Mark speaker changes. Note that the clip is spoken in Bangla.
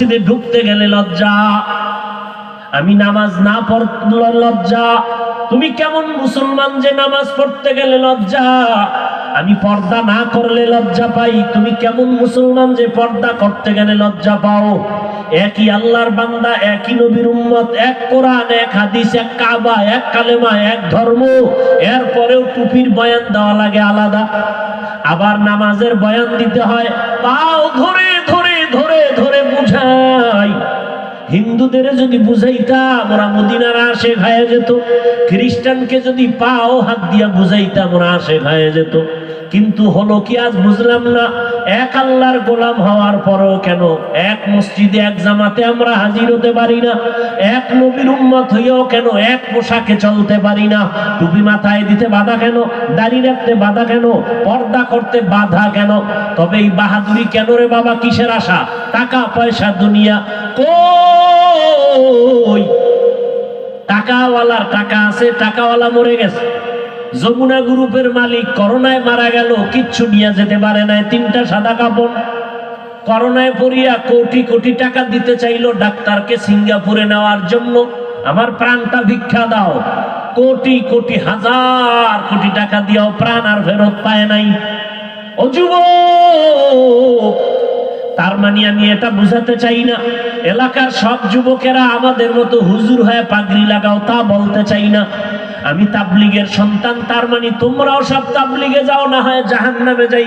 Speaker 1: মসজিদে ঢুকতে গেলে লজ্জা, আমি নামাজ না পড়লে লজ্জা। তুমি কেমন মুসলমান যে নামাজ পড়তে গেলে লজ্জা, আমি পর্দা না করলে লজ্জা পাই। তুমি কেমন মুসলমান যে পর্দা করতে গেলে লজ্জা পাও? একই আল্লাহর বান্দা, একই নবীর উম্মত, এক কোরআন, এক হাদিস, এক কাবা, এক কালেমা, এক ধর্ম, এরপরেও টুপির বয়ান দেওয়া লাগে আলাদা। আবার নামাজের বয়ান দিতে হয়, পাও ধরে ধরে ধরে ধরে বুঝাই। হিন্দুদের যদি বুঝাইতাম ওরা মদিনার আশে খায় যেত, খ্রিস্টানকে যদি পাও হাত দিয়া বুঝাইতাম ওরা আশে খায় যেত। কিন্তু হলো কি আজ বুঝলাম না, এক আল্লাহর গোলাম হওয়ার পরেও কেন এক মসজিদে এক জামাতে আমরা হাজির হতে পারি না? এক নবীর উম্মত হইয়াও কেন এক পোশাকে চলতে পারি না? টুপি মাথায় দিতে বাধা কেন? দাড়ি রাখতে বাধা কেন? পর্দা করতে বাধা কেন? তবে এই বাহাদুরি কেন রে বাবা? কিসের আশা? টাকা পয়সা দুনিয়া কই? টাকাওয়ালার টাকা আছে, টাকাওয়ালা মরে গেছে। যমুনা গ্রুপের মালিক করোনায় মারা গেল, কিচ্ছু নিয়ে যেতে পারে না, 3টা সাদা কাপড়। করোনায় পড়িয়া কোটি কোটি টাকা দিতে চাইলো ডাক্তারকে সিঙ্গাপুরে নেওয়ার জন্য, আমার প্রাণটা ভিক্ষা দাও। কোটি কোটি হাজার কোটি টাকা দিয়েও প্রাণ আর ফেরত পায় নাই। ও যুবক, তার মানে আমি এটা বুঝাতে চাই না এলাকার সব যুবকেরা আমাদের মতো হুজুর হয়ে পাগড়ি লাগাও, তা বলতে চাই না। আমি তাবলীগের সন্তান, তার মানে তোমরাও সব তাবলীগে যাও, না হয় জাহান্নামে যাই।